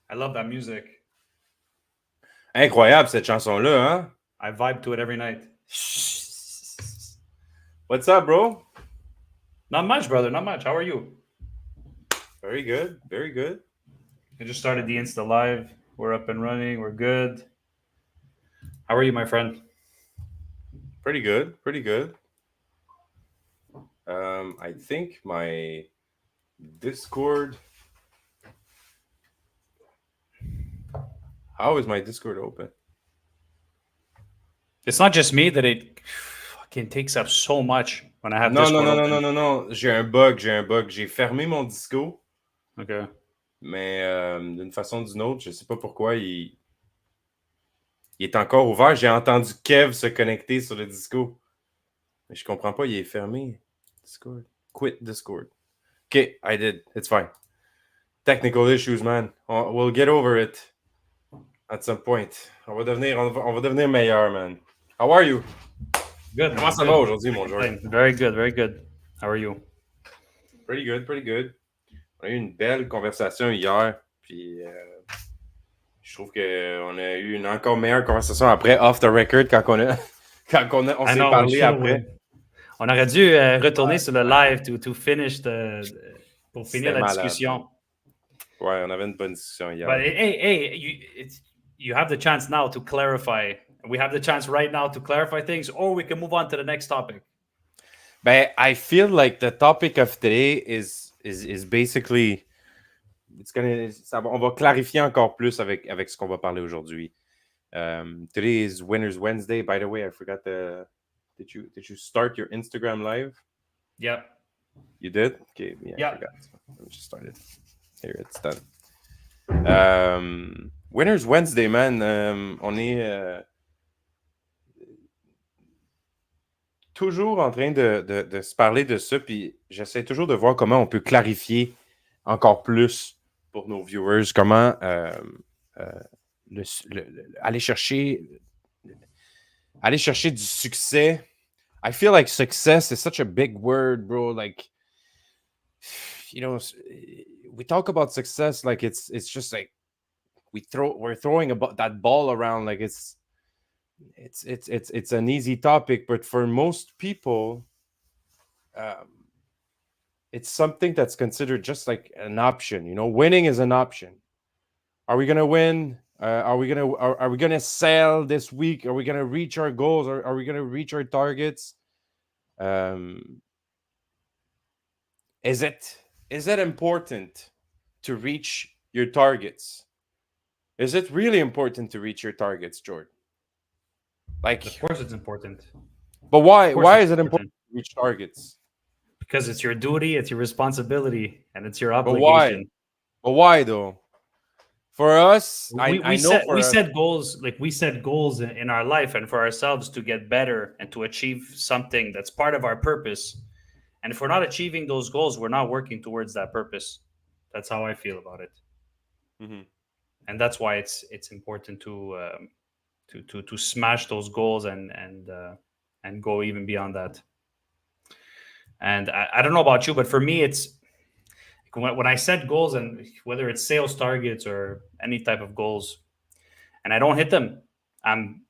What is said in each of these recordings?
I love that music. Incroyable cette chanson-là, hein? I vibe to it every night. What's up, bro? Not much, brother. Not much. How are you? Very good, very good. I just started the Insta Live. We're up and running. We're good. How are you, my friend? Pretty good, pretty good. I think my Discord. How is my Discord open? It's not just me that it fucking takes up so much when I have Non, non, Discord non, non, open. non, non, non. J'ai un bug, j'ai un bug. J'ai fermé mon disco, Okay. mais d'une façon ou d'une autre, je sais pas pourquoi il est encore ouvert. J'ai entendu Kev se connecter sur le disco, mais je comprends pas, il est fermé. Discord. Quit Discord. Okay, I did. It's fine. Technical issues, man. We'll get over it at some point. On va devenir meilleur, man. How are you? Good. Comment ça Good. va aujourd'hui, mon George? Very good. Very good. How are you? Pretty good, pretty good. On a eu une belle conversation hier, puis je trouve qu'on a eu une encore meilleure conversation après, off the record, quand on s'est parlé après. On aurait dû retourner sur le live to finish pour finir la malade. discussion. Ouais, on avait une bonne discussion hier. But hey, you have the chance now to clarify. We have the chance right now to clarify things, or we can move on to the next topic. Ben, I feel like the topic of today is basically on va clarifier encore plus avec ce qu'on va parler aujourd'hui. Today is Winners Wednesday. By the way, I forgot did you start your Instagram live? Yep. You did? Okay, yeah. I forgot. Let me just start it. Here, it's done. Winners Wednesday, man. On est toujours en train de se parler de ça, puis j'essaie toujours de voir comment on peut clarifier encore plus pour nos viewers, comment aller chercher du succès. I feel like success is such a big word, bro. Like, you know, we talk about success like it's just like we're throwing that ball around like it's an easy topic, but for most people, it's something that's considered just like an option. You know, winning is an option. Are we gonna win? Are we gonna sell this week? Are we gonna reach our goals? Are we gonna reach our targets? Is it important to reach your targets? Is it really important to reach your targets, Jordan? Like, of course, it's important. But why? Why is it important to reach targets? Because it's your duty, it's your responsibility, and it's your obligation. But why though? For us, we set goals. Like we set goals in our life and for ourselves to get better and to achieve something that's part of our purpose. And if we're not achieving those goals, we're not working towards that purpose. That's how I feel about it. Mm-hmm. And that's why it's important to smash those goals and go even beyond that. And I don't know about you, but for me, it's when I set goals, and whether it's sales targets or any type of goals, and I don't hit them, I'm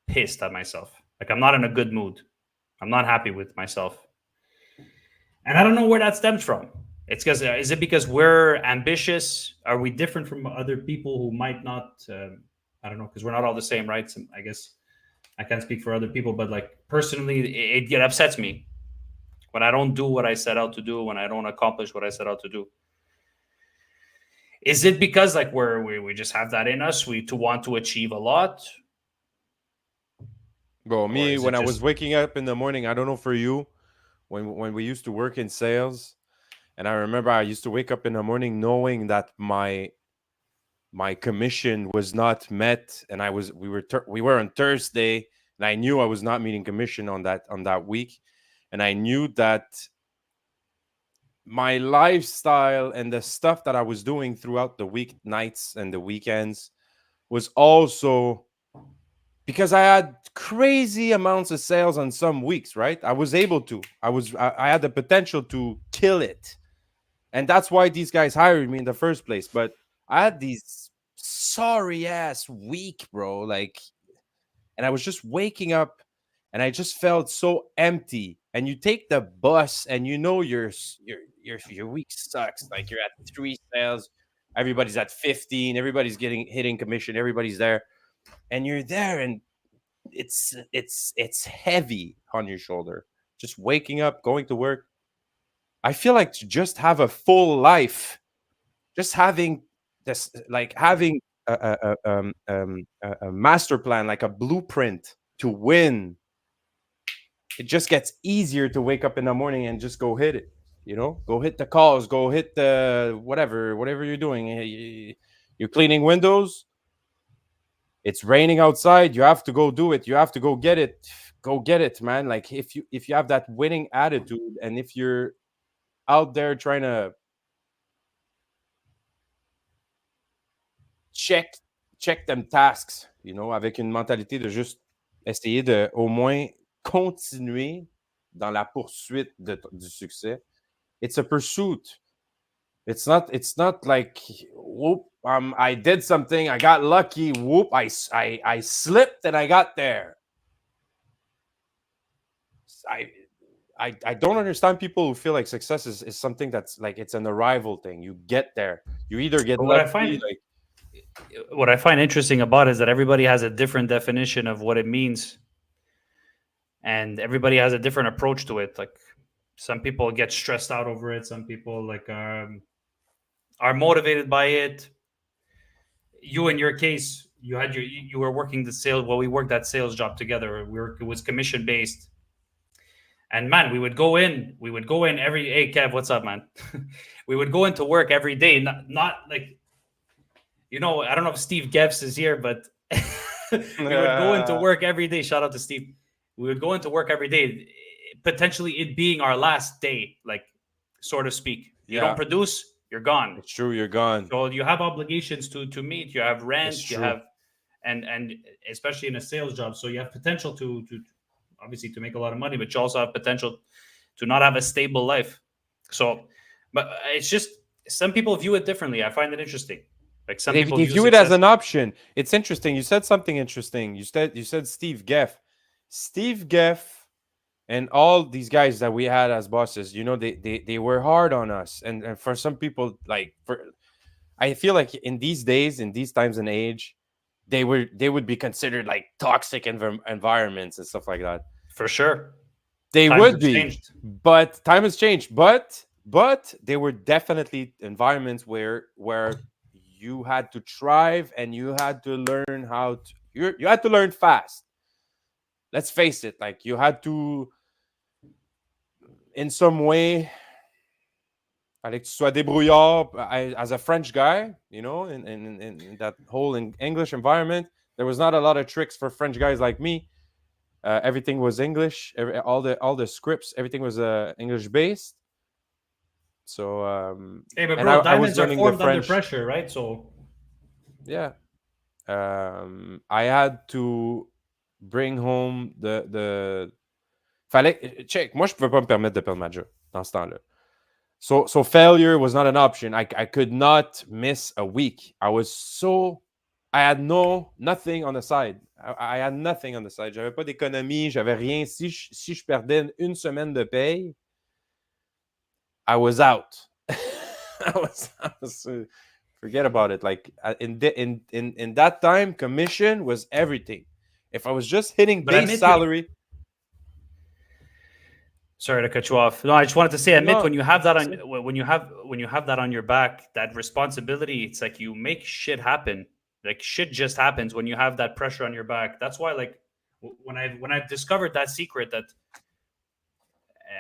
pissed at myself. Like I'm not in a good mood. I'm not happy with myself. And I don't know where that stems from. Is it because we're ambitious? Are we different from other people who might not? I don't know, because we're not all the same, right? So I guess I can't speak for other people, but like personally, it upsets me when I don't do what I set out to do, when I don't accomplish what I set out to do. Is it because like we just have that in us, to want to achieve a lot? Well, me, when I was waking up in the morning, I don't know for you, when we used to work in sales, and I remember I used to wake up in the morning knowing that my commission was not met, and we were on Thursday, and I knew I was not meeting commission on that week, and I knew that my lifestyle and the stuff that I was doing throughout the weeknights and the weekends was also because I had crazy amounts of sales on some weeks, right? I was able to. I had the potential to kill it. And that's why these guys hired me in the first place. But I had these sorry ass week, bro. Like, and I was just waking up and I just felt so empty. And you take the bus and you know your week sucks. Like you're at 3 sales, everybody's at 15, everybody's hitting commission, everybody's there. And you're there and it's heavy on your shoulder. Just waking up, going to work. I feel like to just have a full life, just having this, like having a master plan, like a blueprint to win. It just gets easier to wake up in the morning and just go hit it. Go hit the calls, go hit the whatever you're doing. You're cleaning windows. It's raining outside. You have to go do it. You have to go get it. Go get it, man. Like if you have that winning attitude, and if you're out there trying to check them tasks, avec une mentalité de juste essayer de au moins continuer dans la poursuite du succès. It's a pursuit. It's not like whoop, I did something, I got lucky, whoop, I slipped and I got there. I don't understand people who feel like success is something that's like it's an arrival thing. You get there. You either get lucky. What I find interesting about it is that everybody has a different definition of what it means, and everybody has a different approach to it. Like some people get stressed out over it. Some people like are motivated by it. You, in your case, you were working the sales. Well, we worked that sales job together. It was commission based. And man, we would go in every, hey Kev, what's up, man? We would go into work every day, not like, I don't know if Steve Gefs is here, but we would go into work every day. Shout out to Steve. We would go into work every day, potentially it being our last day, like, so to speak. You don't produce, you're gone. It's true, you're gone. So you have obligations to meet. You have rent, you have, and especially in a sales job, so you have potential to obviously to make a lot of money, but you also have potential to not have a stable life. So, but it's just some people view it differently. I find it interesting. Like some people view it as an option. It's interesting. You said something interesting. You said Steve Geff. Steve Geff and all these guys that we had as bosses, they were hard on us. And for some people, I feel like in these days, in these times and age, they would be considered like toxic environments and stuff like that. For sure. They would be. But time has changed. But they were definitely environments where you had to thrive and you had to learn how to you had to learn fast. Let's face it, like you had to in some way fallait que tu sois débrouillard. As a French guy, in that whole English environment, there was not a lot of tricks for French guys like me. Everything was English. All the scripts, everything was English based. So, hey, but bro, diamonds are formed under pressure, right? So, yeah, I had to bring home the. Fallait check. Moi, je pouvais pas me permettre de perdre ma job dans ce temps-là. So failure was not an option. I could not miss a week. I had nothing on the side. I had nothing on the side. J'avais pas d'économie, j'avais rien. Si je perdais une semaine de paye, I was out. I was forget about it. Like in that time, commission was everything. If I was just hitting base salary. Sorry to cut you off. No, I just wanted to say, admit when you have that on your back, that responsibility, it's like you make shit happen. Like shit just happens when you have that pressure on your back. That's why, like, when I've discovered that secret,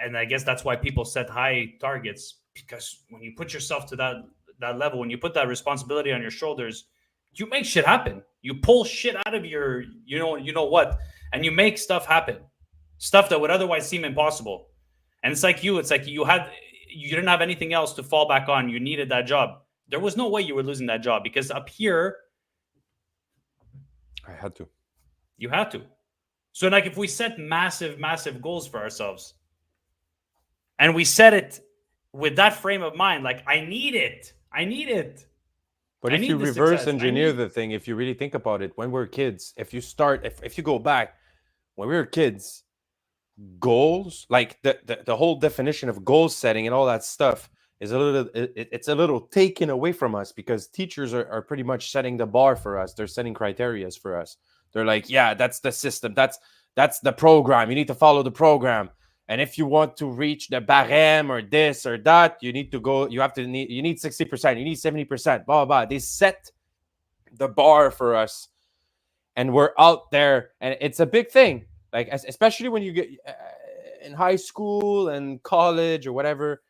and I guess that's why people set high targets, because when you put yourself to that level, when you put that responsibility on your shoulders, you make shit happen. You pull shit out of your, you know what, and you make stuff happen, stuff that would otherwise seem impossible. And it's like you didn't have anything else to fall back on. You needed that job. There was no way you were losing that job, because up here, I had to. You had to. So like if we set massive, massive goals for ourselves, and we set it with that frame of mind, like I need it. But I if you need the reverse success. I engineer need. the thing, if you really think about it, when we're kids, if you go back, when we were kids, goals, like the whole definition of goal setting and all that stuff is it's a little taken away from us because teachers are pretty much setting the bar for us. They're setting criterias for us. They're like, yeah, that's the system. That's the program. You need to follow the program. And if you want to reach the barème or this or that, you need to go, you need 60%, you need 70%, blah, blah, blah. They set the bar for us and we're out there and it's a big thing. Like, especially when you get in high school and college or whatever,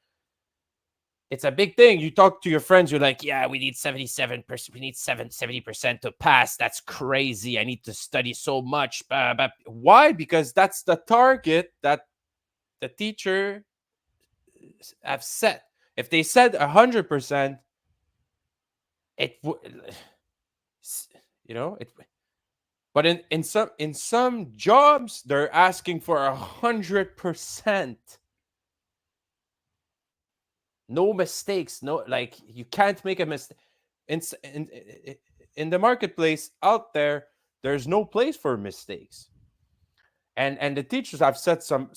it's a big thing. You talk to your friends, you're like, yeah, we need 77%, we need 70% to pass. That's crazy. I need to study so much. But why? Because that's the target that the teacher have set. If they said 100%, it would, it. But in some jobs, they're asking for 100%. No mistakes. No, like you can't make a mistake. In the marketplace out there, there's no place for mistakes. And the teachers have set some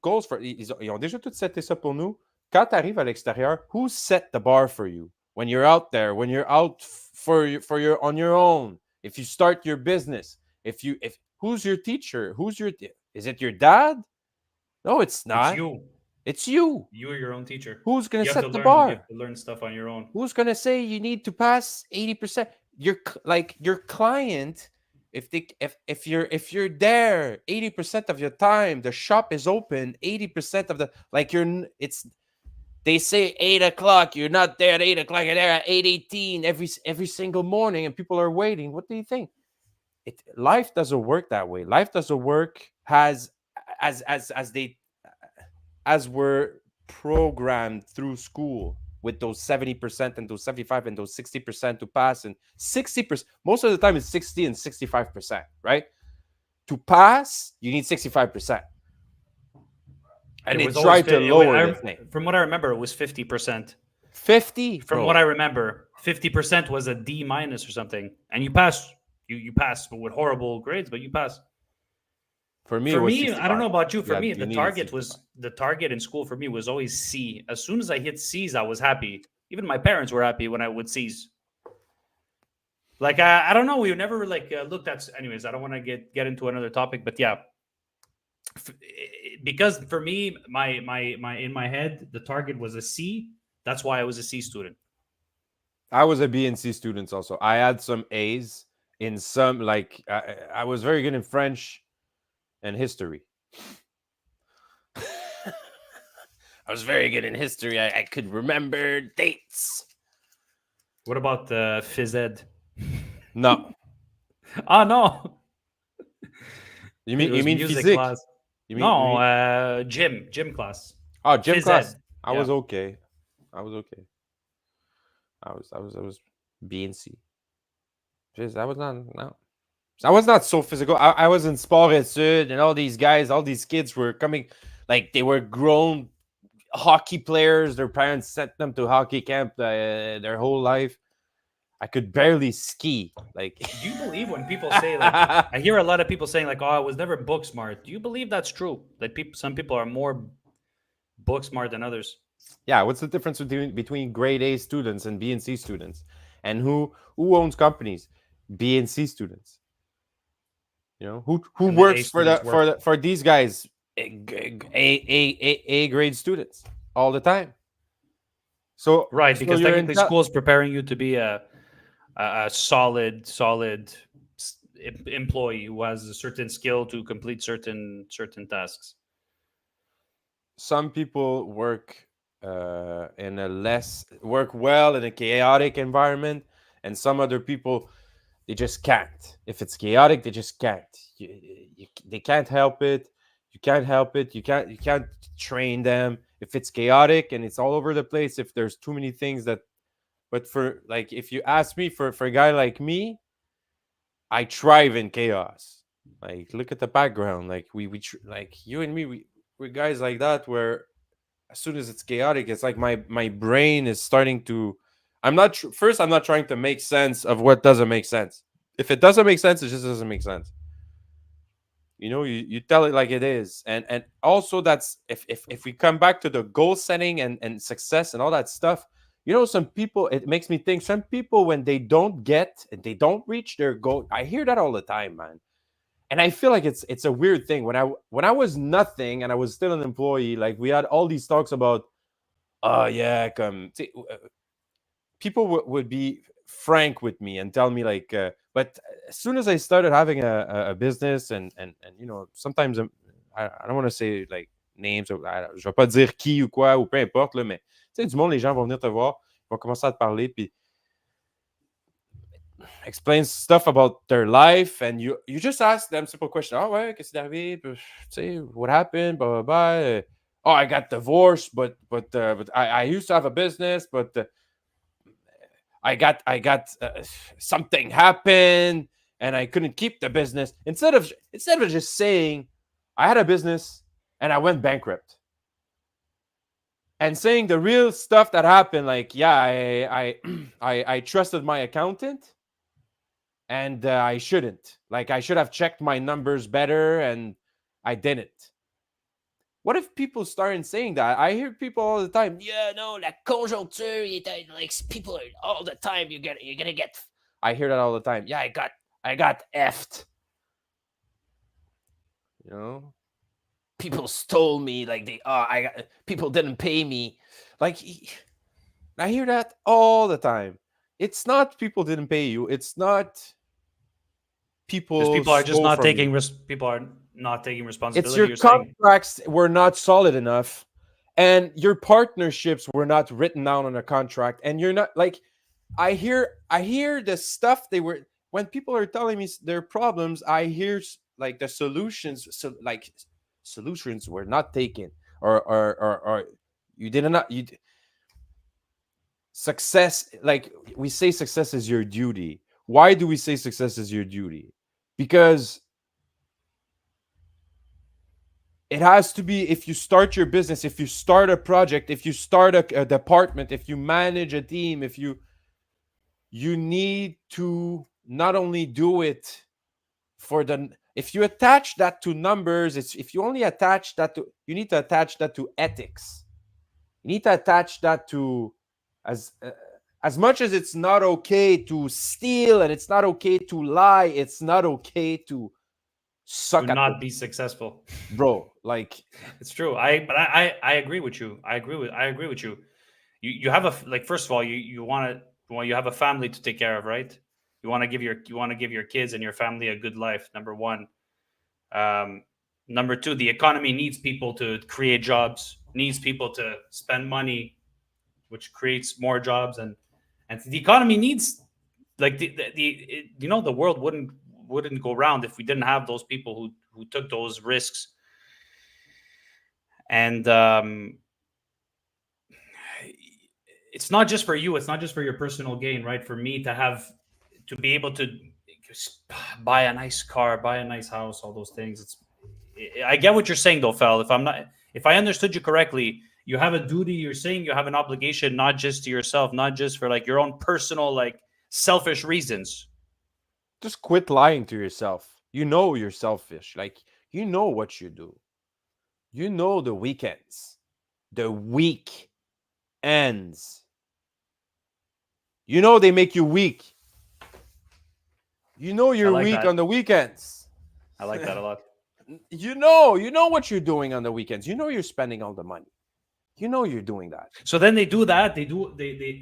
goals for. Ils ont déjà tout seté ça pour nous. Quand tu arrives à l'extérieur, who set the bar for you? When you're out there, when you're out on your own, if you start your business, if who's your teacher? Is it your dad? No, it's not. It's you. It's you. You are your own teacher. Who's going to set the You bar? have to learn stuff on your own. Who's going to say you need to pass 80%? Your client, if you're there 80% of your time, the shop is open 80% of the, like they say 8:00, you're not there at 8:00, you're there at 8:18 every single morning and people are waiting. What do you think? Life doesn't work that way. Life doesn't work as we're programmed through school with those 70% and those 75% and those 60% to pass, and 60%, most of the time it's 60 and 65%, right? To pass, you need 65%. And they try to lower the thing. From what I remember, it was 50%. 50? From what I remember, 50% was a D- or something. And you passed. You passed, but with horrible grades, but you passed. For me, I don't know about you. For me, the target in school for me was always C. As soon as I hit C's, I was happy. Even my parents were happy when I would C's. Like I don't know. We never looked at. Anyways, I don't want to get into another topic, but yeah, because for me, my in my head, the target was a C. That's why I was a C student. I was a B and C student also. I had some A's in some, like I was very good in French and history. I was very good in history. I could remember dates. What about phys ed? No. Oh no. You mean physique? Class. Gym class. Oh, gym phys class. ed. I was okay. I was B and C. I was not so physical. I was in sport études, and all these guys, all these kids were coming, like they were grown hockey players. Their parents sent them to hockey camp their whole life. I could barely ski. Like, do you believe when people say, like, I hear a lot of people saying, like, oh, I was never book smart. Do you believe that's true? That some people are more book smart than others? Yeah. What's the difference between grade A students and B and C students? And who owns companies? B and C students. You know, who works for these guys? A grade students all the time. So right, because technically school is preparing you to be a solid employee who has a certain skill to complete certain tasks. Some people work well in a chaotic environment, and some other people, they just can't. If it's chaotic, they just can't. They can't help it. You can't help it. You can't train them. If it's chaotic and it's all over the place, if there's too many things that. But for, like, if you ask me, for a guy like me, I thrive in chaos. Like, look at the background. Like like you and me, we're guys like that, where as soon as it's chaotic, it's like my brain is starting to I'm not first. I'm not trying to make sense of what doesn't make sense. If it doesn't make sense, it just doesn't make sense. You tell it like it is. And also, that's if we come back to the goal setting and success and all that stuff, some people, it makes me think, some people, when they don't reach their goal, I hear that all the time, man. And I feel like it's a weird thing. When I was nothing and I was still an employee, like, we had all these talks about, yeah, people would be frank with me and tell me, like, but as soon as I started having a business, and sometimes I don't want to say, like, names, je vais pas dire qui ou quoi, ou peu importe, là, mais tu sais, du monde, les gens vont venir te voir, ils vont commencer à te parler, puis explain stuff about their life, and you just ask them simple question. Oh, ouais, qu'est-ce qui est arrivé? Tu sais, what happened? Blah, blah, blah. Oh, I got divorced, but I used to have a business, but I got something happened, and I couldn't keep the business. Instead of just saying, I had a business and I went bankrupt, and saying the real stuff that happened, like, yeah, I trusted my accountant, and I shouldn't. Like, I should have checked my numbers better, and I didn't. What if people started saying that? I hear people all the time. Yeah, no, la conjoncture, like, people all the time. You're gonna get. I hear that all the time. Yeah, I got effed. People stole me. Like, people didn't pay me. Like, I hear that all the time. It's not people didn't pay you. It's not people are just not taking people are not taking responsibility. It's your contracts were not solid enough, and your partnerships were not written down on a contract, and you're not, like, I hear the stuff when people are telling me their problems, I hear, like, the solutions. So, like, solutions were not taken, or you did not. Success, like, we say success is your duty. Why do we say success is your duty? Because it has to be, if you start your business, if you start a project, if you start a department, if you manage a team, if you need to not only do it if you attach that to numbers, if you only attach that to, you need to attach that to ethics. You need to attach that to, as much as it's not okay to steal, and it's not okay to lie, it's not okay to not be successful, bro. Like, it's true. I agree with you. I agree with you. You have first of all, you have a family to take care of, right? You want to give your kids and your family a good life. Number one. Number two, the economy needs people to create jobs, needs people to spend money, which creates more jobs, and the economy needs, like, the world wouldn't go round if we didn't have those people who took those risks. And it's not just for you, it's not just for your personal gain, right? For me to be able to buy a nice car, buy a nice house, all those things. I get what you're saying, though, Fel. If I understood you correctly, you have a duty. You're saying you have an obligation, not just to yourself, not just for, like, your own personal, like, selfish reasons. Just quit lying to yourself. You're selfish. Like, what you do. The weekends, the week ends. They make you weak. You're weak on the weekends. I like that a lot. You know what you're doing on the weekends. You're spending all the money. You're doing that. So then they do that. They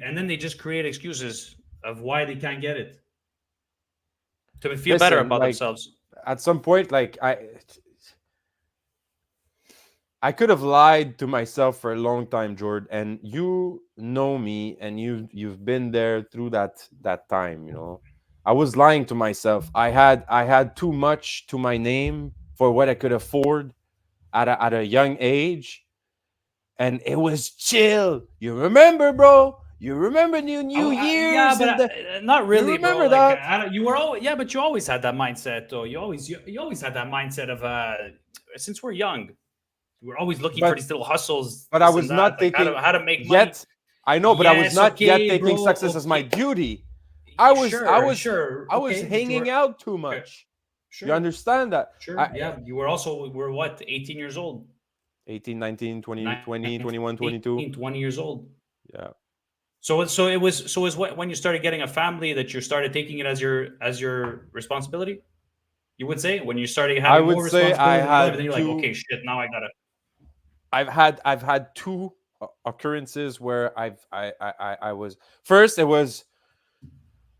and then they just create excuses of why they can't get it to feel better about themselves. At some point, like, I could have lied to myself for a long time, Jordan, and you know me, and you've been there through that time. I was lying to myself. I had too much to my name for what I could afford at a young age, and it was chill. You remember, bro? You remember New Year's? Yeah, but not really. You remember bro. that? You were always, but you always had that mindset, though. You always had that mindset of since we're young, we're always looking for these little hustles. But I was not taking how to make money. I know, but I was Yes, not yet okay, taking bro. success as my Okay. duty. I was Sure. Okay, but you hanging were out too okay. much. You Sure. understand that? Sure. Yeah. You were also were what, 18 years old? 18, 19, 20, 20, 19, 21, 22. 18, 20 years old. Yeah. So it was when you started getting a family that you started taking it as your responsibility. You would say when you started I having would more say I responsibility than your life, had then you're like, two okay, shit, now I gotta. I've had two occurrences where I was first. It was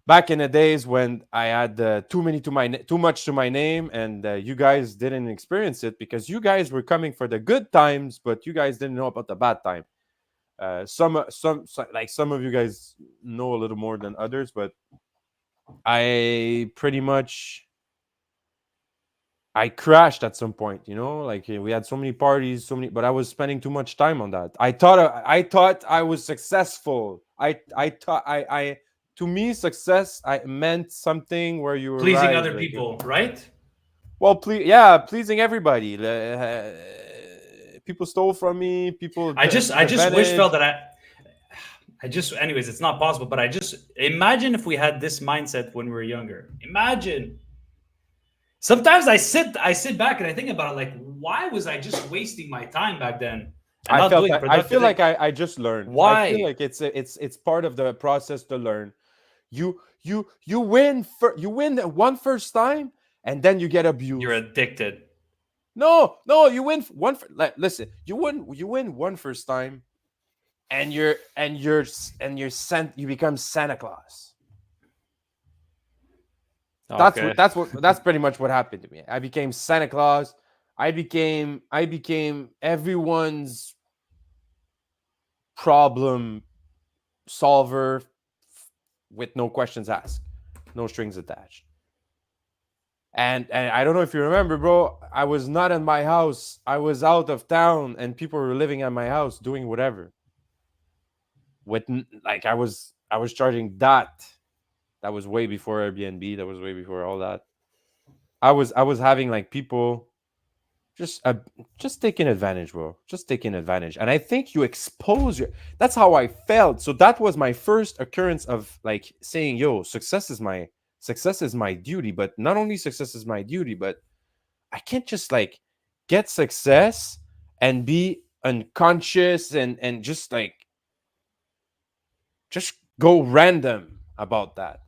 back in the days when I had too much to my name, and you guys didn't experience it because you guys were coming for the good times, but you guys didn't know about the bad time. Some of you guys know a little more than others, but I pretty much I crashed at some point, like we had so many parties, but I was spending too much time on that. I thought I was successful. I thought to me success I meant something where you Pleasing arrive other like people, right? well, pleasing everybody. People stole from me. People I took just wish felt advantage. that I just, anyways, it's not possible, but I just imagine if we had this mindset when we were younger. Imagine. Sometimes I sit back and I think about it, like, why was I just wasting my time back then and not doing I productive feel things? like I just learned. I feel Why? like it's part of the process to learn. You win you win one first time, and then you get You're abused. addicted. No, you win listen, you win one first time, and you become Santa Claus. Okay. That's pretty much what happened to me. I became Santa Claus. I became everyone's problem solver with no questions asked, no strings attached. And I don't know if you remember, bro. I was not in my house. I was out of town, and people were living at my house doing whatever. I was charging that. That was way before Airbnb. That was way before all that. I was having like people just just taking advantage, bro. Just taking advantage. And I think you expose your. That's how I felt. So that was my first occurrence of like saying, "Yo, success is my duty." But not only success is my duty, but I can't just like get success and be unconscious and just go random about that.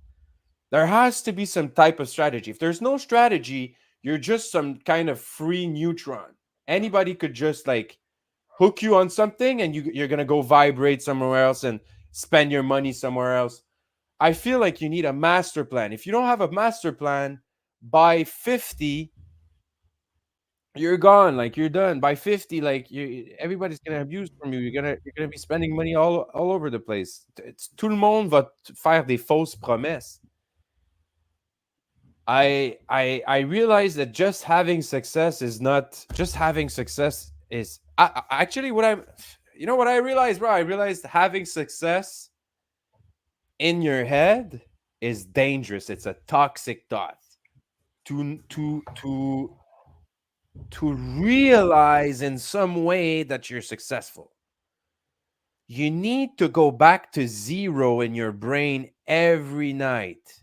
There has to be some type of strategy. If there's no strategy, you're just some kind of free neutron. Anybody could just like hook you on something, and you're gonna go vibrate somewhere else and spend your money somewhere else. I feel like you need a master plan. If you don't have a master plan, by 50, you're gone. Like you're done. By 50, like everybody's gonna abuse from you. You're gonna be spending money all over the place. Tout le monde va faire des fausses promesses. I realize that just having success is not just having success is actually what I realized, bro. I realized having success in your head is dangerous. It's a toxic thought. To realize in some way that you're successful, you need to go back to zero in your brain every night.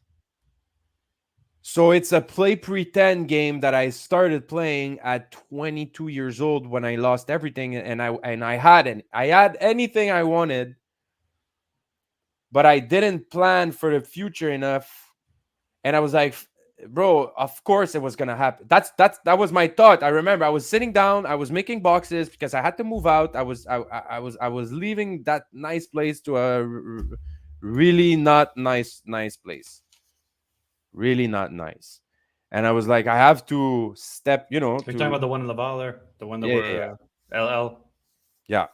So it's a play pretend game that I started playing at 22 years old when I lost everything, and I had anything I wanted, but I didn't plan for the future enough. And I was like, bro, of course it was gonna happen. That was my thought. I remember I was sitting down, I was making boxes because I had to move out. I was leaving that nice place to a really not nice place. Really not nice. And I was like, I have to step, You're talking to about the one in Laval there, the one that yeah. were LL. Yeah.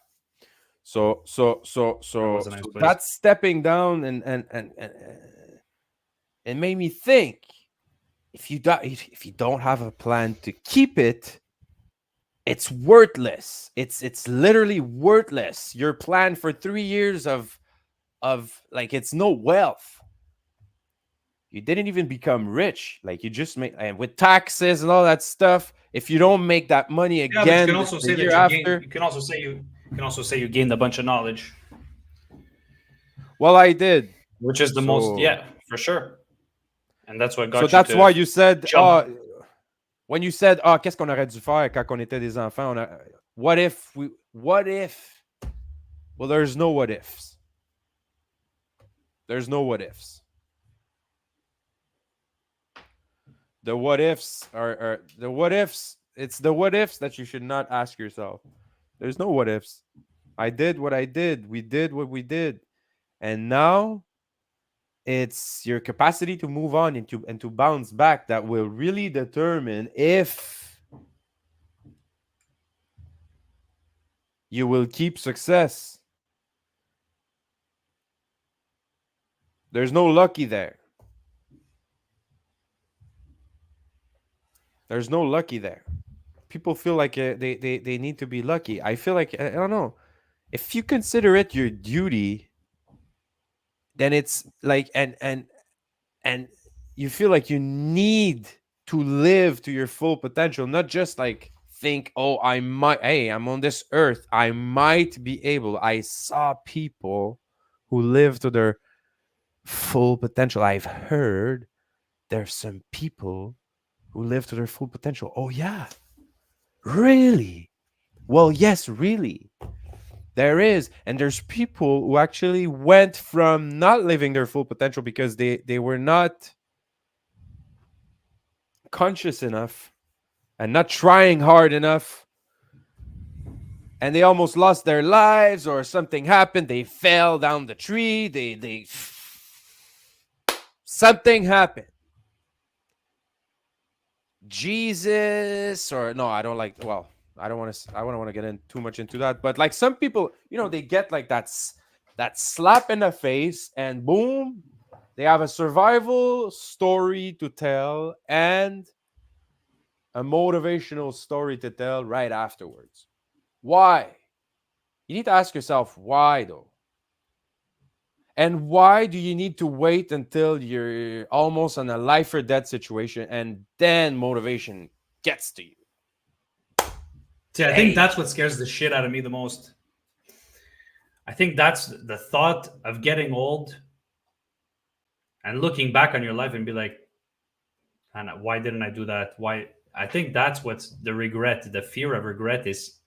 That was a nice So place. that's stepping down, and it made me think, if you don't have a plan to keep it, it's worthless. It's literally worthless. Your plan for 3 years of like, it's no wealth. You didn't even become rich. Like, you just make, and with taxes and all that stuff, if you don't make that money Yeah, but you can again also the say year that you gain. after. You can also say you gained a bunch of knowledge. Well, I did. which is the most, yeah, for sure. And that's what got So you that's to why you said, jump. when you said, qu'est-ce qu'on aurait dû faire quand on était des enfants? What if? Well, there's no what ifs. There's no what ifs. The what ifs are the what ifs. It's the what ifs that you should not ask yourself. There's no what ifs. I did what I did. We did what we did. And now it's your capacity to move on and to bounce back that will really determine if you will keep success. There's no lucky there. There's no lucky there. People feel like they need to be lucky. I feel like, I don't know. If you consider it your duty, then it's like, and you feel like you need to live to your full potential, not just like think, oh, I'm on this earth, I might be able. I saw people who live to their full potential. I've heard there's some people who live to their full potential. Oh yeah, really? Well, yes, really. There is. And there's people who actually went from not living their full potential because they were not conscious enough and not trying hard enough, and they almost lost their lives, or something happened, they fell down the tree, they something happened. Jesus, or no, I don't like, well, I don't want to get in too much into that, but like some people, they get like that slap in the face, and boom, they have a survival story to tell and a motivational story to tell right afterwards. Why? You need to ask yourself, why though? And why do you need to wait until you're almost in a life or death situation and then motivation gets to you? See, I think that's what scares the shit out of me the most. I think that's the thought of getting old and looking back on your life and be like, why didn't I do that? Why? I think that's what's the regret, the fear of regret is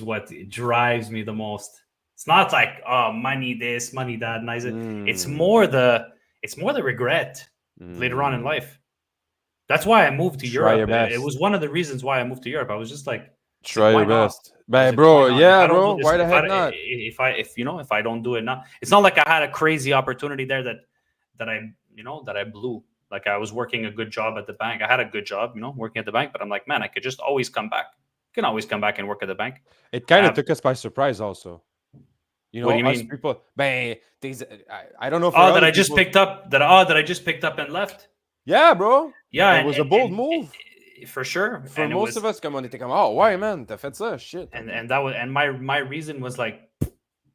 what drives me the most. It's not like, oh, money this, money that, nice. It's more the regret later on in life. That's why I moved to Europe. It was one of the reasons why I moved to Europe. I was just like, try your best. Bro, yeah, bro. Why the heck not? If I don't do it now, it's not like I had a crazy opportunity there that I blew. Like I was working a good job at the bank. I had a good job, working at the bank, but I'm like, man, I could just always come back. I can always come back and work at the bank. It kind of took us by surprise also. What do you mean? People, I don't know. That I just picked up and left. Yeah, bro. Yeah, it was a bold move. For sure. For most of us, come on, they come, oh, why, man? T'as fait ça, shit. And that was, and my reason was like,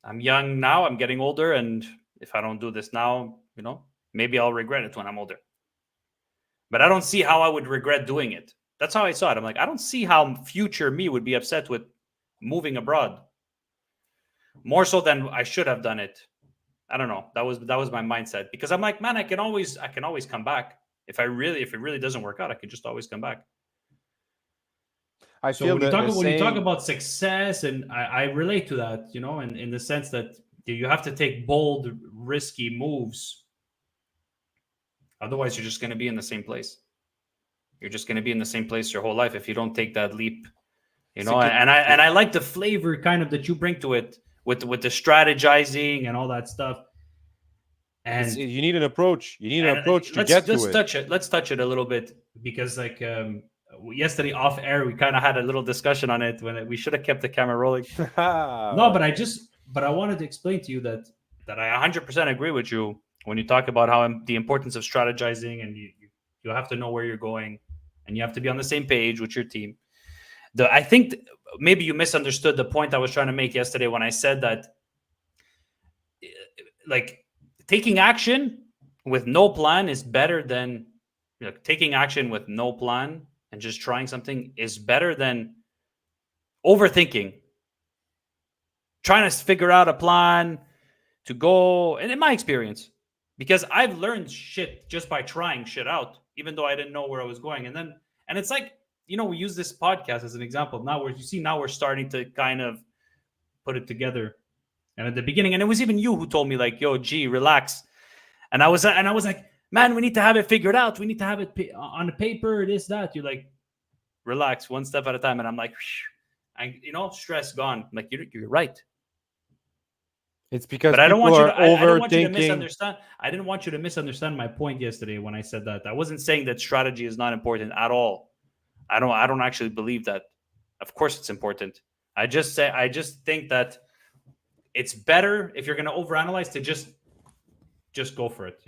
I'm young now, I'm getting older, and if I don't do this now, maybe I'll regret it when I'm older. But I don't see how I would regret doing it. That's how I saw it. I'm like, I don't see how future me would be upset with moving abroad. More so than I should have done it. I don't know. That was my mindset, because I'm like, man, I can always come back. If it really doesn't work out, I can just always come back. When you talk about success, and I relate to that, in the sense that you have to take bold, risky moves. Otherwise, you're just going to be in the same place. You're just going to be in the same place your whole life if you don't take that leap. And I like the flavor kind of that you bring to it with the strategizing and all that stuff. And you need an approach. You need an approach to get to it. Let's touch it a little bit, because like yesterday off air, we kind of had a little discussion on it when we should have kept the camera rolling. No, but I wanted to explain to you that I 100% agree with you when you talk about how the importance of strategizing, and you have to know where you're going, and you have to be on the same page with your team. I think maybe you misunderstood the point I was trying to make yesterday when I said that, like, taking action with no plan is better than taking action with no plan and just trying something is better than overthinking, trying to figure out a plan, to go, and in my experience, because I've learned shit just by trying shit out, even though I didn't know where I was going. And it's like, we use this podcast as an example. Now we're starting to kind of put it together. And at the beginning, and it was even you who told me like, yo, G, relax. And I was like, man, we need to have it figured out. We need to have it on the paper, this, that. You're like, relax, one step at a time. And I'm like, stress gone. I'm like, you're right. It's because but I don't want people you are to. I don't want you to overthinking. misunderstand. I didn't want you to misunderstand my point yesterday when I said that. I wasn't saying that strategy is not important at all. I don't actually believe that. Of course, it's important. I just think that it's better if you're going to overanalyze to just go for it.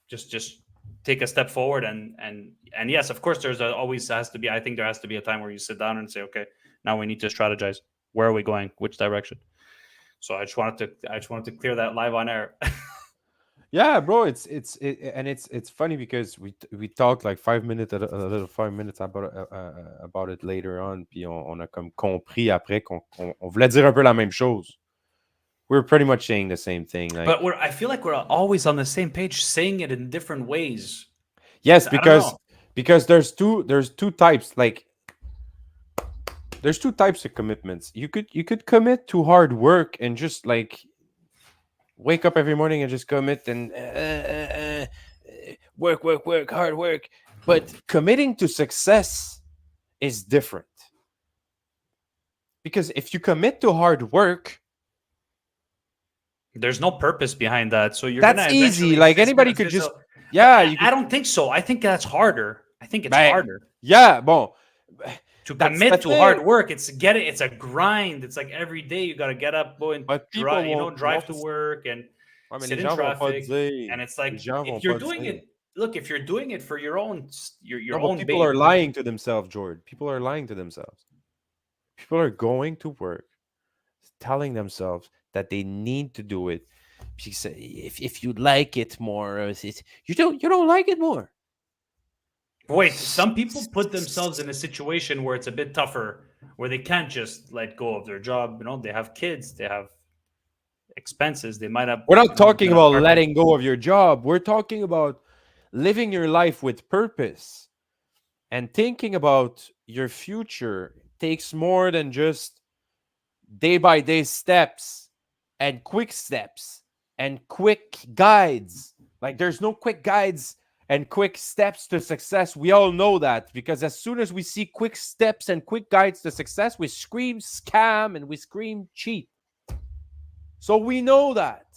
Just take a step forward and yes, of course, always has to be. I think there has to be a time where you sit down and say, okay, now we need to strategize. Where are we going? Which direction? So I just wanted to clear that live on air. Yeah, bro, it's funny because we talked like 5 minutes, a little 5 minutes about it later on, puis on a comme compris après qu'on voulait dire un peu la même chose. We're pretty much saying the same thing. Like, but I feel like we're always on the same page, saying it in different ways. Yes, because there's two types. Like, there's two types of commitments. You could commit to hard work and just like wake up every morning and just commit and work, hard work. But committing to success is different. Because if you commit to hard work, there's no purpose behind that. So that's easy. Like anybody could just, I don't think so. I think that's harder. I think it's harder. Yeah, bon. To commit to hard work, it's a grind. It's like every day you got to get up, go and drive to work and sit in traffic. And it's like if you're doing it, look, if you're doing it for your own own people are lying to themselves, George. People are lying to themselves. People are going to work, telling themselves that they need to do it. If you like it more, you don't like it more. Wait, some people put themselves in a situation where it's a bit tougher, where they can't just let go of their job. They have kids, they have expenses, they might have. We're not talking about letting go of your job. We're talking about living your life with purpose. And thinking about your future takes more than just day by day steps and quick guides. Like, there's no quick guides and quick steps to success. We all know that, because as soon as we see quick steps and quick guides to success, we scream scam and we scream cheat. So we know that.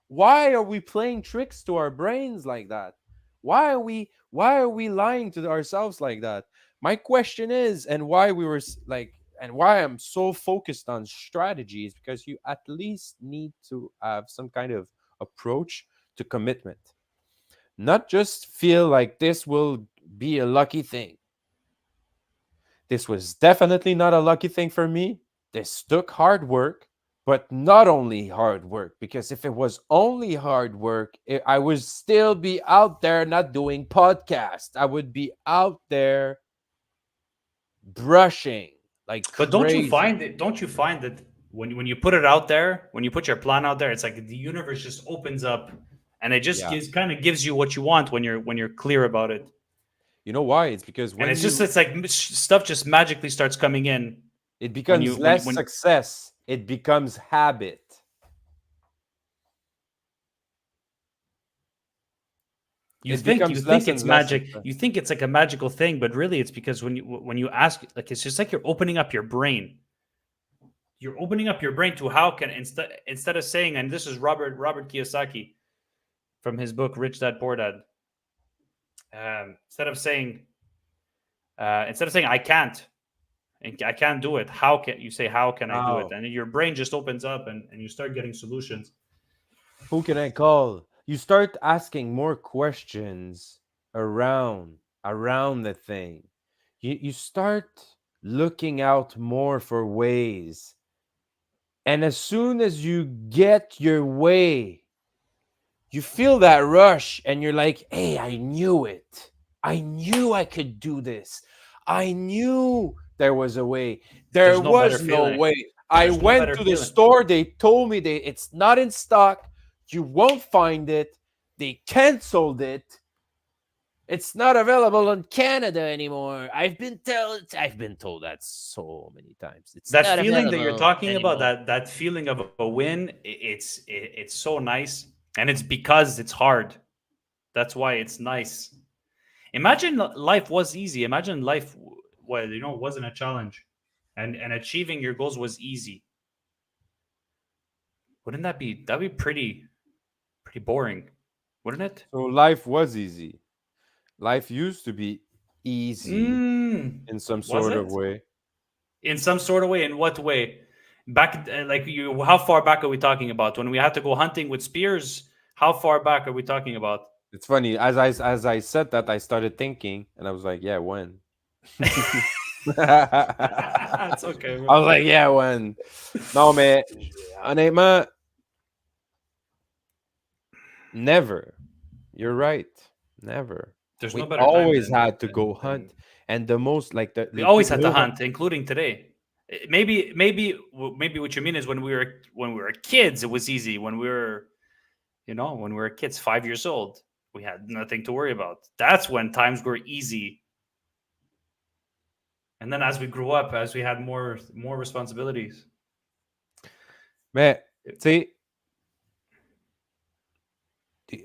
Why are we playing tricks to our brains like that? Why are we lying to ourselves like that? My question is, and why I'm so focused on strategy, is because you at least need to have some kind of approach to commitment. Not just feel like this will be a lucky thing. This was definitely not a lucky thing for me. This took hard work, but not only hard work, because if it was only hard work, I would still be out there not doing podcasts. I would be out there brushing like crazy. But don't you find that when you put it out there, when you put your plan out there, it's like the universe just opens up. And it just gives you what you want when you're clear about it. You know why? It's because it's like stuff just magically starts coming in. It becomes less success. It becomes habit. You think it's magic. You think it's like a magical thing, but really it's because when you ask, like, it's just like you're opening up your brain. You're opening up your brain to how can instead of saying, and this is Robert Kiyosaki, from his book Rich Dad Poor Dad. Instead of saying I can't do it, how can you say how can I do it? And your brain just opens up and you start getting solutions. Who can I call? You start asking more questions around the thing. You start looking out more for ways. And as soon as you get your way, you feel that rush and you're like, hey, I knew it. I knew I could do this. I knew there was a way. There was no way. I There's no went better to the feeling. store. They told me it's not in stock. You won't find it. They canceled it. It's not available in Canada anymore. I've been told that so many times. It's That not feeling that you're available talking about, anymore. that feeling of a win, it's so nice, and it's because it's hard. That's why it's nice. Imagine life was easy. Imagine life, well, wasn't a challenge, and achieving your goals was easy. Wouldn't that'd be pretty boring, wouldn't it? So life was easy. Life used to be easy in some Was sort of it? way. In some sort of way? In what way? Back, like, you, how far back are we talking about? When we had to go hunting with spears? How far back are we talking about? It's funny. As I said that, I started thinking, and I was like, "Yeah, when?" I It's okay, bro. was like, "Yeah, when?" No, mais honnêtement, never. You're right. Never. There's no We better time always than had to go hunt, and the most like we the always the had to whole hunt, including today. Maybe what you mean is when we were kids, it was easy. When we were kids, 5 years old, we had nothing to worry about. That's when times were easy. And then as we grew up, as we had more responsibilities, mais tu sais,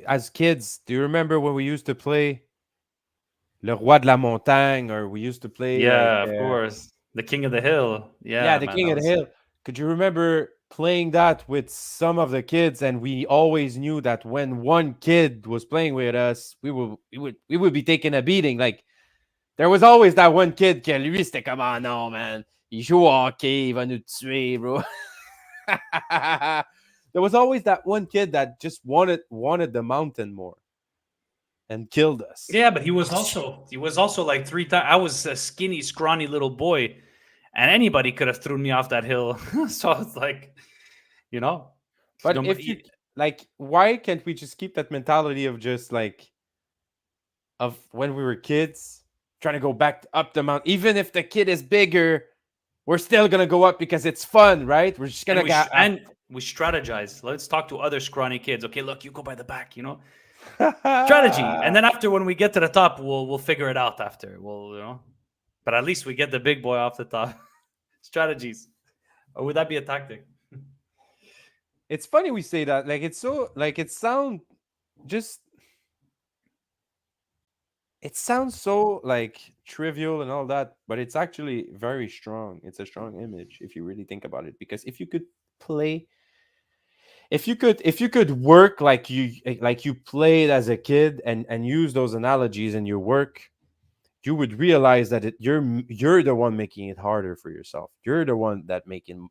as kids, do you remember when we used to play Le Roi de la Montagne, or we used to play like yeah, of course, the King of the Hill. yeah, Yeah, the man, King that of the was. Hill? Could you remember playing that with some of the kids? And we always knew that when one kid was playing with us, we would be taking a beating. Like there was always that one kid que lui c'était comme ah non man, il joue au hockey, il va nous tuer, bro. There was always that one kid that just wanted the mountain more and killed us. Yeah, but he was also like 3 times. I was a skinny, scrawny little boy, and anybody could have thrown me off that hill. So it's like, you know, But no, if you like, why can't we just keep that mentality of just like of when we were kids, trying to go back up the mountain, even if the kid is bigger, we're still gonna go up because it's fun, right? We're just and gonna get have we strategize. Let's talk to other scrawny kids. Okay, look, you go by the back. Strategy. And then after, when we get to the top, we'll figure it out after. But at least we get the big boy off the top. Strategies. Or would that be a tactic? it's funny we say that. Like it's so like just it sounds so like trivial and all that, but it's actually very strong. It's a strong image if you really think about it. Because play if you could work like you played as a kid and use those analogies in your work, you would realize that you're the one making it harder for yourself. You're the one that making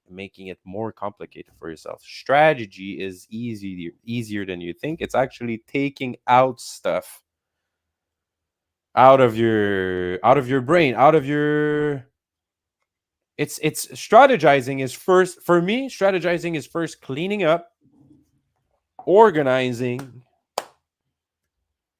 it more complicated for yourself. Strategy is easier than you think. It's actually taking out stuff out of your brain, out of your it's strategizing is first for me. Strategizing is first cleaning up, organizing,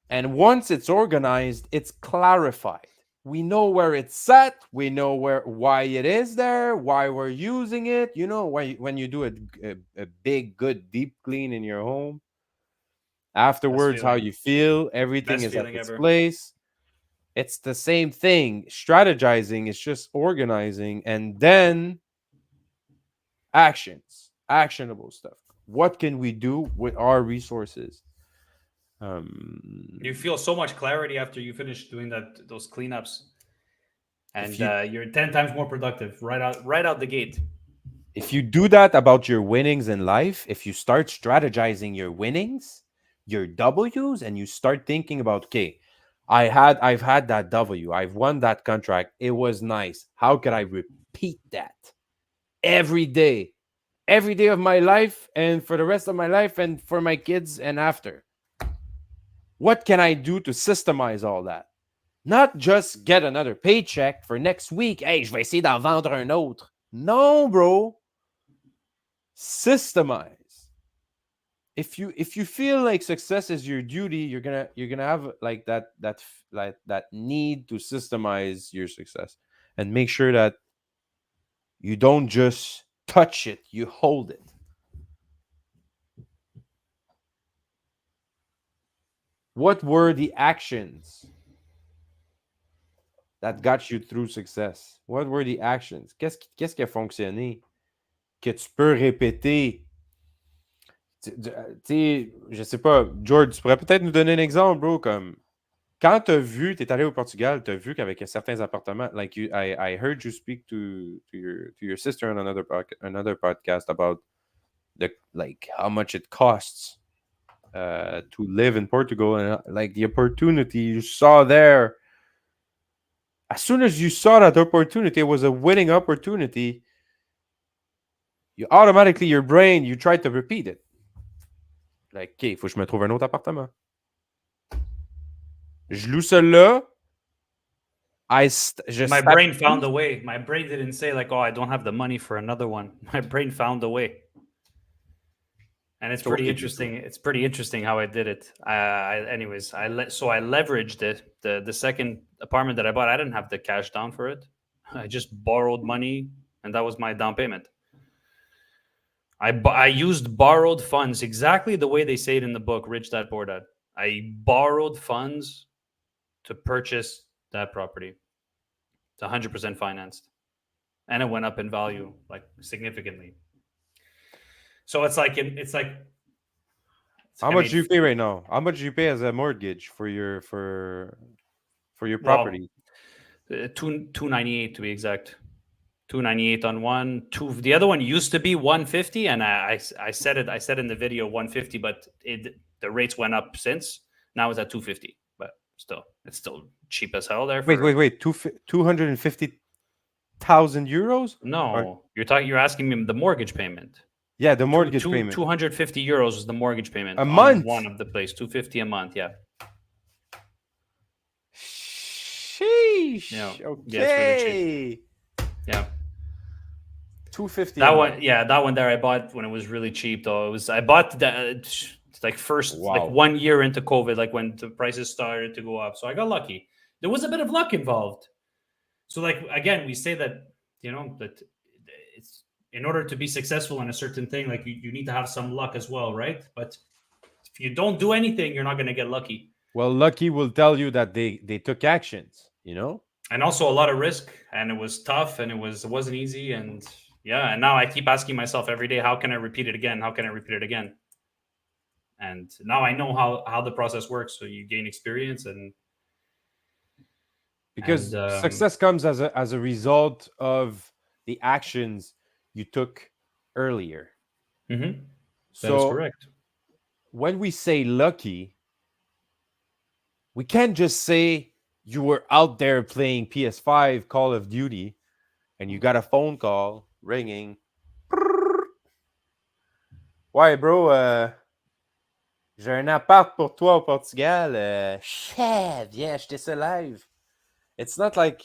and once it's organized, it's clarified. We know where it's set. We know why it is there, why we're using it. Why when you do a big, good, deep clean in your home, Best afterwards, how feeling. you feel, everything Best is at feeling its ever. place. It's the same thing. Strategizing is just organizing, and then actionable stuff. What can we do with our resources? You Um, feel so much clarity after you finish doing those cleanups, if and you you're 10 times more productive right out the gate. if you do that about your winnings in life, if you start strategizing your winnings, your W's, and you start thinking about, okay, I've had that W, I've won that contract, it was nice. How could I repeat that every day? Every day of my life and for the rest of my life and for my kids and after. What can I do to systemize all that? Not just get another paycheck for next week. Hey, je vais essayer d'en vendre un autre. No, bro. Systemize. If you feel like success is your duty, you're gonna have like that need to systemize your success and make sure that you don't just touch it, you hold it. What were the actions that got you through success? What were the actions? Qu'est-ce qui a fonctionné que tu peux répéter? Tu sais, je sais pas, George, tu pourrais peut-être nous donner un exemple, bro, comme quand tu as vu, tu es allé au Portugal, tu as vu qu'avec certains appartements, like I heard you speak to your sister on another podcast about like how much it costs to live in Portugal, and like the opportunity you saw there. As soon as you saw that opportunity, it was a winning opportunity. You automatically, your brain, you tried to repeat it. Like, OK, il faut que je me trouve un autre appartement. Je loue celui-là. My brain found a way. My brain didn't say like, "Oh, I don't have the money for another one." My brain found a way, and it's pretty interesting. It's pretty interesting how I did it. I leveraged it. The second apartment that I bought, I didn't have the cash down for it. I just borrowed money, and that was my down payment. I used borrowed funds exactly the way they say it in the book, Rich Dad Poor Dad. I borrowed funds to purchase that property. It's 100% financed, and it went up in value like significantly. So it's like how much do you pay right now? How much do you pay as a mortgage for your property? Well, $298 to be exact. $298 on one. The other one used to be $150, and I said it. I said in the video $150, but the rates went up since. Now it's at $250, but still, it's still cheap as hell there. Wait, 250,000 euros? No, you're asking me the mortgage payment. Yeah, the mortgage payment. 250 euros is the mortgage payment a month. One of the place. 250 a month. Yeah. Sheesh. Yeah. Okay. Yeah, it's really cheap. Yeah. 250. That one, yeah, that one there I bought when it was really cheap though. I bought that like first like 1 year into COVID, like when the prices started to go up. So I got lucky. There was a bit of luck involved. So like again, we say that that it's in order to be successful in a certain thing, like you need to have some luck as well, right? But if you don't do anything, you're not going to get lucky. Well, lucky will tell you that they took actions, and also a lot of risk, and it was tough, and it wasn't easy, and yeah, and now I keep asking myself every day, how can I repeat it again? How can I repeat it again? And now I know how the process works. So you gain experience, and because success comes as a result of the actions you took earlier. Mm-hmm. That is correct. When we say lucky, we can't just say you were out there playing PS5 Call of Duty and you got a phone call ringing. Ouais, bro, j'ai un appart pour toi au Portugal. Viens acheter ça live. It's not like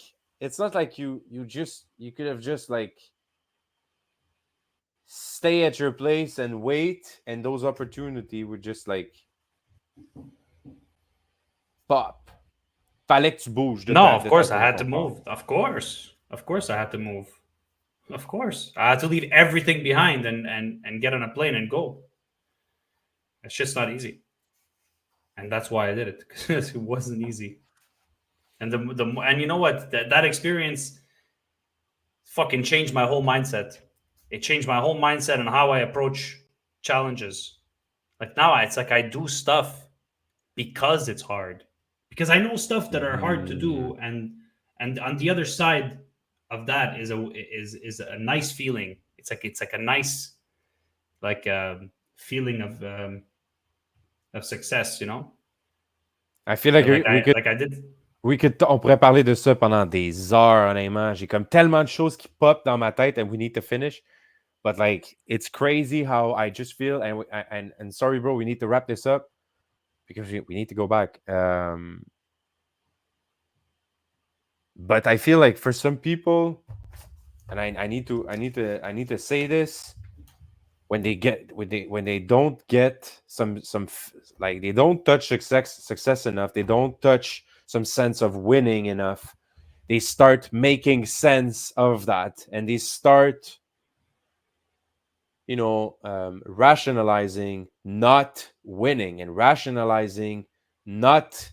you could have just like stay at your place and wait, and those opportunities would just like pop. Fallait que tu bouges. No, of course I had to move. Of course I had to move. Of course I had to leave everything behind and get on a plane and go. It's just not easy, and that's why I did it, because it wasn't easy. And and you know what? That experience fucking changed my whole mindset. It changed my whole mindset on how I approach challenges. Like now, it's like I do stuff because it's hard, because I know stuff that are hard to do, and on the other side of that is a nice feeling. It's like a nice feeling of success. I feel like on pourrait parler de ça pendant des heures, honnêtement. J'ai comme tellement de choses qui pop dans ma tête, and we need to finish. But like, it's crazy how I just feel, and sorry, bro, we need to wrap this up because we need to go back. But I feel like for some people, and I need to say this, when they don't get some like they don't touch success enough, they don't touch some sense of winning enough, they start making sense of that, and they start rationalizing not winning and rationalizing not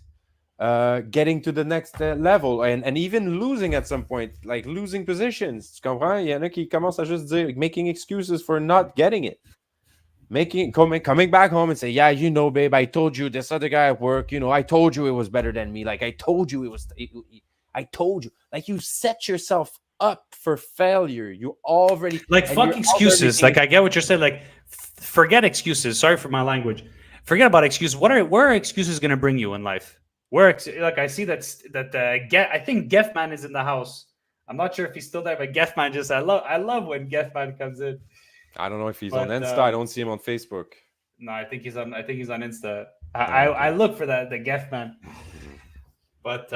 getting to the next level and even losing at some point, like losing positions. Tu comprends? Il y en a qui commencent à juste dire, making excuses for not getting it. Coming back home and say, yeah, babe, I told you this other guy at work, I told you it was better than me. Like, I told you I told you. Like, you set yourself up for failure. You already... Like, fuck excuses. Like, I get what you're saying. Like, forget excuses. Sorry for my language. Forget about excuses. Where are excuses going to bring you in life? Like, I see I think Gefman is in the house. I'm not sure if he's still there, but Gefman I love when Gefman comes in. I don't know if he's on Insta. I don't see him on Facebook. No, I think he's on Insta. I look for the Gefman. But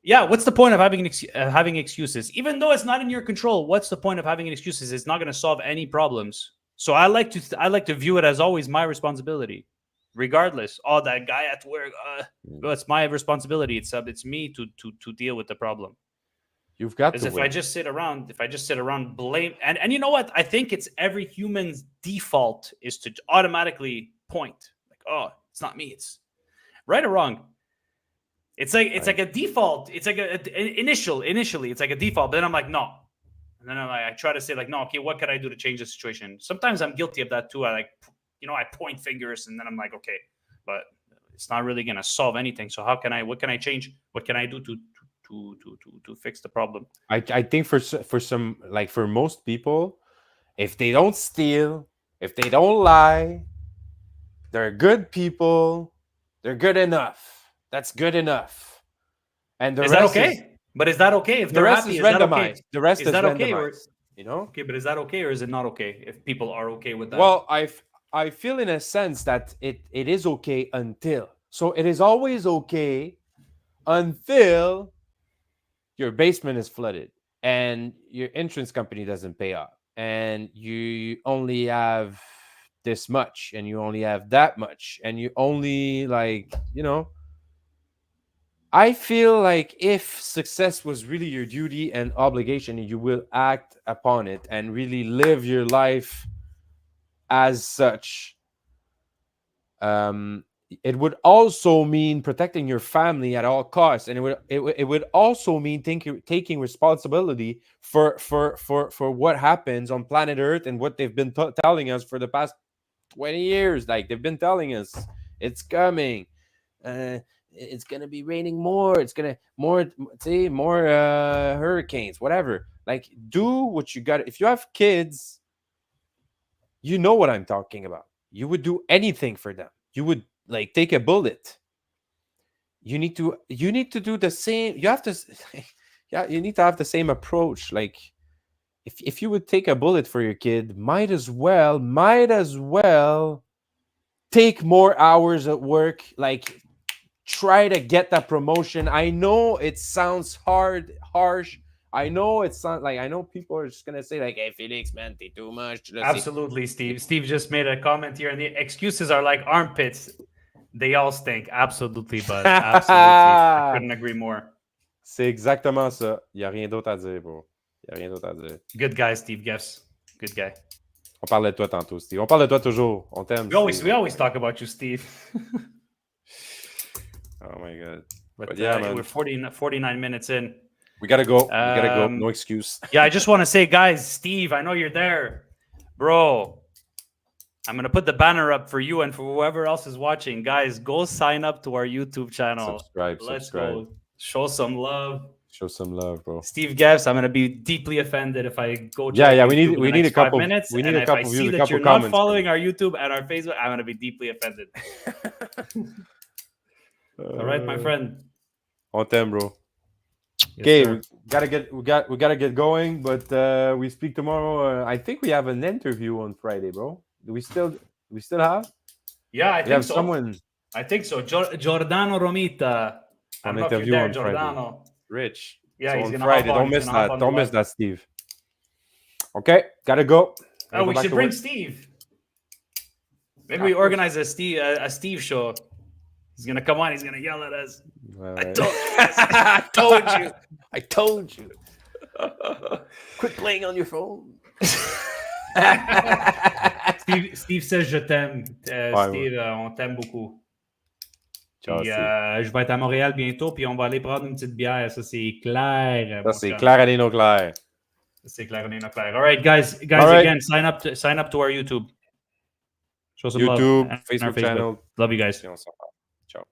yeah, what's the point of having excuses? Even though it's not in your control, what's the point of having excuses? It's not going to solve any problems. So I like to view it as always my responsibility, regardless. Oh, that guy at work, it's my responsibility. It's me to deal with the problem. You've got to. If I just sit around, blame, and you know what? I think it's every human's default is to automatically point like, oh, it's not me. It's right or wrong. It's like a default. It's like initially it's like a default. But then I'm like, no. And then I try to say like, no, okay, what can I do to change the situation? Sometimes I'm guilty of that too. I point fingers and then I'm like, okay, but it's not really gonna solve anything. So what can I change? What can I do to fix the problem? I think for some, like for most people, if they don't steal, if they don't lie, they're good people. They're good enough. That's good enough. And is that okay? But is that okay if the rest is randomized? Okay? The rest is that okay? Okay, but is that okay or is it not okay if people are okay with that? Well, I feel in a sense that it is okay until. So it is always okay until your basement is flooded and your insurance company doesn't pay off and you only have this much and you only have that much and you only I feel like if success was really your duty and obligation, you will act upon it and really live your life as such. It would also mean protecting your family at all costs, and it would also mean taking responsibility for what happens on planet Earth and what they've been telling us for the past 20 years. Like they've been telling us, it's coming. It's gonna be raining more. It's gonna more hurricanes, whatever. Like, do what you got. If you have kids, you know what I'm talking about. You would do anything for them. You would like take a bullet. You need to do the same. You have to, yeah. You need to have the same approach. Like, if you would take a bullet for your kid, might as well take more hours at work. Like, try to get that promotion. I know it sounds harsh. I know it sounds like, I know people are just gonna say like, "Hey, Felix, man, they too much." Absolutely, Steve. Steve just made a comment here, and the excuses are like armpits. They all stink. Absolutely, bud. Absolutely. I couldn't agree more. C'est exactement ça. Il y a rien d'autre à dire, bro. Il y a rien d'autre à dire. Good guy, Steve Geffs. Good guy. On parle de toi tantôt, Steve. On parle de toi toujours. On t'aime. We always talk about you, Steve. Oh my god. But yeah, man. We're 49 minutes in. We gotta go. No excuse. Yeah, I just want to say, guys, Steve, I know you're there. Bro, I'm going to put the banner up for you and for whoever else is watching. Guys, go sign up to our YouTube channel. Let's go. Show some love. Show some love, bro. Steve Geffs, I'm going to be deeply offended if I go to we need a couple minutes. We need a couple views, a couple comments. If you're not following our YouTube and our Facebook, I'm going to be deeply offended. All right, my friend. On t'aime, bro. Yes, okay, sir. we gotta get going, but we speak tomorrow. I think we have an interview on Friday, bro. Do we still have? Yeah, I think so. Someone. I think so. Giordano Romita. An interview on Giordano. Friday. Rich. Yeah, so he's on Friday. Don't miss that. Don't miss that, Steve. Okay, gotta go. We should bring Steve. Maybe we organize a Steve show. He's gonna come on. He's gonna yell at us. I told you. Quit playing on your phone. Steve says je t'aime. Steve, on t'aime beaucoup. Puis, je vais être à Montréal bientôt, puis on va aller prendre une petite bière. Ça, c'est clair. Ça, c'est clair, Alino clair. C'est clair, Alino clair. All right, guys, again, sign up to our YouTube. Show some YouTube, love. Facebook channel. Love you guys. Ciao.